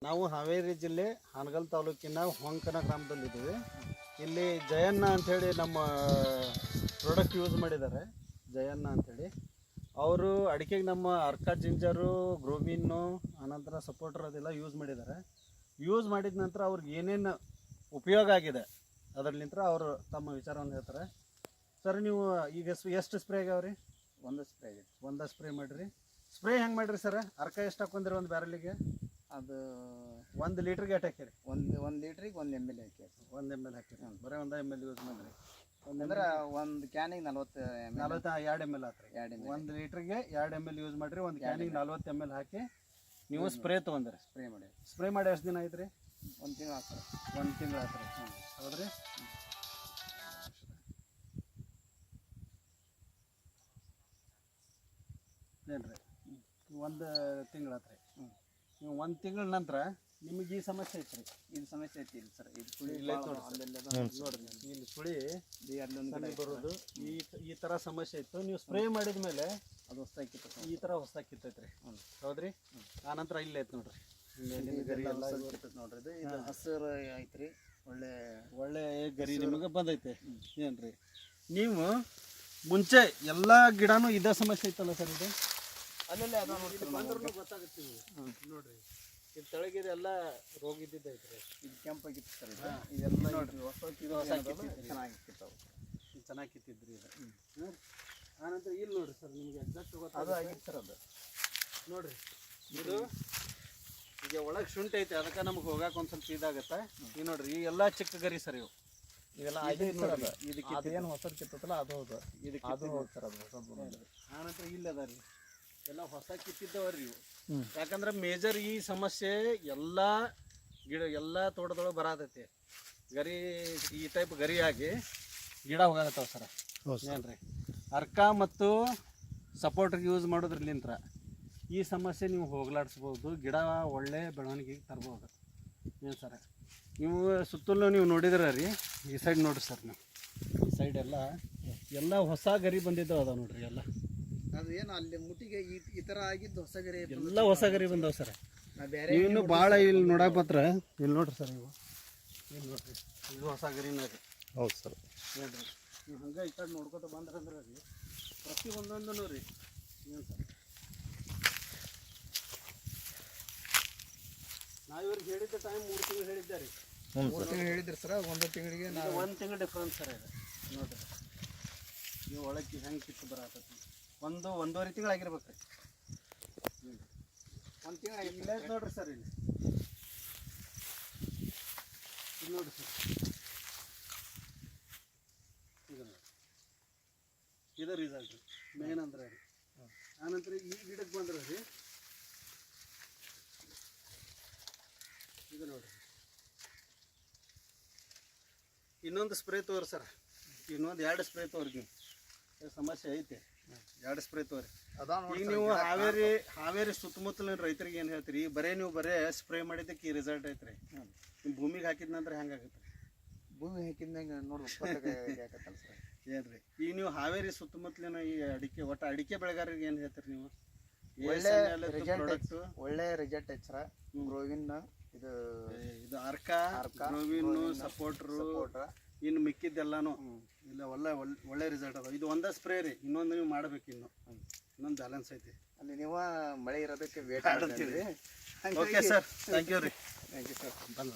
ನಾವು ಹಾವೇರಿ ಜಿಲ್ಲೆ ಹಾನಗಲ್ ತಾಲೂಕಿನ ಹೊಂಕನ ಗ್ರಾಮದಲ್ಲಿದ್ದೀವಿ. ಇಲ್ಲಿ ಜಯಣ್ಣ ಅಂಥೇಳಿ ನಮ್ಮ ಪ್ರಾಡಕ್ಟ್ ಯೂಸ್ ಮಾಡಿದ್ದಾರೆ. ಜಯಣ್ಣ ಅಂಥೇಳಿ ಅವರು ಅಡಿಕೆಗೆ ನಮ್ಮ ಅರ್ಕ ಜಿಂಜರು, ಗ್ರೋವಿನ್ನು, ಅನಂತರ ಸಪೋರ್ಟರ್ ಅದೆಲ್ಲ ಯೂಸ್ ಮಾಡಿದ್ದಾರೆ. ಯೂಸ್ ಮಾಡಿದ ನಂತರ ಅವ್ರಿಗೆ ಏನೇನು ಉಪಯೋಗ ಆಗಿದೆ ಅದರಲ್ಲಿಂದ ಅವರು ತಮ್ಮ ವಿಚಾರವನ್ನು ಹೇಳ್ತಾರೆ. ಸರ್, ನೀವು ಈಗ ಎಷ್ಟು ಸ್ಪ್ರೇ ಆಗ್ಯಾವ್ರಿ? ಒಂದು ಸ್ಪ್ರೇ ಆಗೈತೆ. ಒಂದು ಸ್ಪ್ರೇ ಮಾಡಿರಿ. ಸ್ಪ್ರೇ ಹೆಂಗೆ ಮಾಡಿರಿ ಸರ್? ಅರ್ಕ ಎಷ್ಟು ಹಾಕೊಂಡ್ರಿ ಒಂದು ಬ್ಯಾರಲಿಗೆ? ಅದು 1 ಲೀಟ್ರಿಗೆ ಎಷ್ಟು ಹಾಕಿರಿ? ಒಂದು ಲೀಟ್ರಿಗೆ 1 ml ಹಾಕಿ. 1 ml ಹಾಕಿರಿ. ಬರೀ 1 ml ಯೂಸ್ ಮಾಡಿರಿ. ಅಂದ್ರೆ ಒಂದು ಕ್ಯಾನಿಗೆ 40 ml. 2 ml ಹಾಕ್ರಿ. 1 ಲೀಟ್ರಿಗೆ 2 ml ಯೂಸ್ ಮಾಡಿರಿ. ಒಂದು ಕ್ಯಾನಿಗೆ 40 ml ಹಾಕಿ ನೀವು ಸ್ಪ್ರೇ ತೊಗೊಂಡ್ರಿ. ಸ್ಪ್ರೇ ಮಾಡಿ ಎಷ್ಟು ದಿನ ಆಯ್ತು ರೀ? 1 ತಿಂಗಳು ಆಗ್ತದೆ. 1 ತಿಂಗಳು ಆಯ್ತು ರೀ. ಹೌದ್ರಿ? ಏನು ರೀ, 1 ತಿಂಗಳು ಆಯ್ತು ರೀ. ನೀವು 1 ತಿಂಗಳ ನಂತರ ನಿಮಗೆ ಈ ಸಮಸ್ಯೆ ಐತ್ರಿ. ಇದು ಸಮಸ್ಯೆ ಐತಿ ಇಲ್ಲ ಸರ್. ಇದು ಸುಳಿ ನೋಡ್ರಿ, ಇಲ್ಲಿ ಸುಳಿ ಬರೋದು ಈ ಥರ ಸಮಸ್ಯೆ ಇತ್ತು. ನೀವು ಸ್ಪ್ರೇ ಮಾಡಿದ ಮೇಲೆ ಅದು ಹೊಸದಾಗಿತ್ತು. ಈ ಥರ ಹೊಸದಾಗಿತ್ತೈತ್ರಿ. ಹೌದ್ರಿ? ಆ ನಂತರ ಇಲ್ಲೇ ಐತೆ ನೋಡ್ರಿ. ನೋಡ್ರಿ, ಇದು ಹಸಿರು ಐತ್ರಿ. ಒಳ್ಳೆ ಗರಿ ನಿಮಗೆ ಬಂದೈತೆ. ಏನ್ರಿ, ನೀವು ಮುಂಚೆ ಎಲ್ಲ ಗಿಡನೂ ಇದೇ ಸಮಸ್ಯೆ ಇತ್ತಲ್ಲ ಸರ್? ಇದು ಅಲ್ಲಲ್ಲೇ ಅದ ಬಂದ್ರೂ ಗೊತ್ತಾಗುತ್ತೆ. ನೋಡ್ರಿ, ಇದು ತೆಳಗಿದೆ ಎಲ್ಲ ರೋಗ ಇದ್ದಿದ್ದೈತ್ರಿ. ಇದು ಕೆಂಪಾಗಿತ್ತು ಸರ್. ಇದೆಲ್ಲ ಚೆನ್ನಾಗಿತ್ತು. ಚೆನ್ನಾಗಿ ಕಿತ್ತಿದ್ರಿ ಇದು. ಆನಂತರ ಇಲ್ಲಿ ನೋಡ್ರಿ ಸರ್, ನಿಮಗೆ ಎಕ್ಸಾಕ್ಟ್ ಅದು ಆಗಿತ್ತು ಸರ್. ಅದು ನೋಡ್ರಿ, ಇದು ಈಗ ಒಳಗೆ ಶುಂಠಿ ಐತೆ, ಅದಕ್ಕೆ ನಮ್ಗೆ ಹೋಗಕ್ಕೆ ಒಂದು ಸ್ವಲ್ಪ ಇದಾಗತ್ತೆ. ಈಗ ನೋಡ್ರಿ, ಈ ಎಲ್ಲ ಚಿಕ್ಕ ಗರಿ ಸರ್ ಇವು. ಇವೆಲ್ಲ ಇದಕ್ಕೆ ಅದೇನು ಹೊಸ ಕಿತ್ತಲ್ಲ, ಅದು ಹೌದು. ಇದಕ್ಕೆ ಅದು ಹೌದು ಸರ್. ಅದು ಹೊಸ. ಆನಂತರ ಇಲ್ಲ ಅದ ರೀ, ಎಲ್ಲ ಹೊಸ ಕಿತ್ತಿದ್ದವ್ರಿ ಇವು. ಯಾಕಂದ್ರೆ ಮೇಜರ್ ಈ ಸಮಸ್ಯೆ ಎಲ್ಲ ಎಲ್ಲ ತೋಟದೊಳಗೆ ಬರತೈತಿ. ಗರಿ ಈ ಟೈಪ್ ಗರಿ ಆಗಿ ಗಿಡ ಹೋಗತ್ತವ ಸರ್. ಏನ್ರಿ, ಅರ್ಕ ಮತ್ತು ಸಪೋರ್ಟ್ರಿಗೆ ಯೂಸ್ ಮಾಡೋದ್ರಲ್ಲಿಂತ್ರ ಈ ಸಮಸ್ಯೆ ನೀವು ಹೋಗ್ಲಾಡಿಸ್ಬೋದು. ಗಿಡ ಒಳ್ಳೆ ಬೆಳವಣಿಗೆಗೆ ತರ್ಬೋದು. ಏನು ಸರ್, ನೀವು ಸುತ್ತಲೂ ನೀವು ನೋಡಿದ್ರೆ ರೀ, ಈ ಸೈಡ್ ನೋಡ್ರಿ ಸರ್. ನೀವು ಈ ಸೈಡ್ ಎಲ್ಲ ಹೊಸ ಗರಿ ಬಂದಿದ್ದಾವೆ ಅದಾವ ನೋಡ್ರಿ. ಎಲ್ಲ ಅದು ಏನು ಅಲ್ಲಿ ಮುಟ್ಟಿಗೆ ಈ ಥರ ಆಗಿದ್ದು ಹೊಸ ಗರಿ, ಎಲ್ಲ ಹೊಸ ಗರಿ ಬಂದವ ಸರ್. ಇನ್ನು ಭಾಳ ಇಲ್ಲಿ ನೋಡಕ್ಕೆ ಮಾತ್ರ ಇಲ್ಲಿ ನೋಡ್ರಿ ಸರ್. ಇಲ್ಲಿ ನೋಡ್ರಿ, ಇದು ಹೊಸ ಗರಿನ ರೀ. ಹೌದು ಸರ್. ಹೇಳ್ರಿ, ನೀವು ಹಂಗೆ ಈ ಕಡೆ ನೋಡ್ಕೊತ ಬಂದ್ರಂದ್ರೆ ರೀ, ಪ್ರತಿ ಒಂದೊಂದೂ ರೀ. ಏನು ಸರ್, ನಾವು ಇವ್ರಿಗೆ ಹೇಳಿದ್ದ ಟೈಮ್ 3 ತಿಂಗಳು ಹೇಳಿದ್ದೆ ರೀ. 3 ತಿಂಗಳು ಹೇಳಿದ್ರಿ ಸರ್. 1 ತಿಂಗಳಿಗೆ 1 ತಿಂಗಳು ಡಿಫ್ರೆನ್ಸ್ ಸರ್ ಇದು. ನೋಡ್ರಿ, ನೀವು ಒಳಗೆ ಹೆಂಗೆ ಕಿತ್ತು ಬರತ್ತೈತಿ. 1-1.5 ತಿಂಗಳು ಆಗಿರ್ಬೇಕು ರೀ. 1 ತಿಂಗಳು ಇಲ್ಲ ನೋಡ್ರಿ ಸರ್. ಇಲ್ಲಿ ನೋಡ್ರಿ ಸರ್, ಇದು ರಿಸಲ್ಟ್ ರೀ ಮೇನ್ ಅಂದ್ರೆ ರೀ. ಆನಂತರ ಈ ಗಿಡಕ್ಕೆ ಬಂದ್ರೆ ರೀ, ಇದು ನೋಡ್ರಿ, ಇನ್ನೊಂದು ಸ್ಪ್ರೇ ತೋರಿ ಸರ್. ಇನ್ನೊಂದು 2 ಸ್ಪ್ರೇ ತೋರಿ. ನೀವು ಸಮಸ್ಯೆ ಐತೆ, 2 ಸ್ಪ್ರೇ ತೋರಿ. ಈಗ ನೀವು ಹಾವೇರಿ ಸುತ್ತಮುತ್ತಲಿನ ರೈತರಿಗೆ ಏನು ಹೇಳ್ತೀರಿ? ನೀವು ಬರೇ ಸ್ಪ್ರೇ ಮಾಡಿದ್ದಕ್ಕೆ ಈ ರಿಸಲ್ಟ್ ಐತ್ರಿ. ನಿಮ್ಮ ಭೂಮಿಗೆ ಹಾಕಿದ ನಂತರ ಹೆಂಗಾಗುತ್ತೆ? ಭೂಮಿ ಹಾಕಿದ್ದಂಗೆ ನೋಡ್ಬೇಕು ಸರ್. ಏನ್ರಿ, ಈಗ ನೀವು ಹಾವೇರಿ ಸುತ್ತಮುತ್ತಲಿನ ಈ ಒಟ್ಟು ಅಡಿಕೆ ಬೆಳೆಗಾರರಿಗೆ ಏನು ಹೇಳ್ತೀರಿ ನೀವು? ಒಳ್ಳೆ ರಿಸಲ್ಟ್ ಐತೆ ಸರ್. ಗ್ರೋವಿನ್, ಇದು ಅರ್ಕ, ಗ್ರೋವಿನ್ನು, ಸಪೋರ್ಟ್ರು, ಇನ್ನು ಮಿಕ್ಕಿದ್ದೆಲ್ಲಾನು ಇಲ್ಲ ಒಳ್ಳೆ ರಿಸಲ್ಟ್ ಅದ. ಇದು ಒಂದೇ ಸ್ಪ್ರೇ ರೀ. ಇನ್ನೊಂದು ನೀವು ಮಾಡ್ಬೇಕು. ಇನ್ನೊಂದು ಬ್ಯಾಲೆನ್ಸ್ ಐತಿ. ಅಲ್ಲಿ ನೀವು ಮಳೆ ಇರೋದಕ್ಕೆ ವೇಟ್ ಮಾಡ್ತೀವಿ. ಓಕೆ ಸರ್, ಥ್ಯಾಂಕ್ ಯು ರೀ. Thank you sir. ಬಂದ್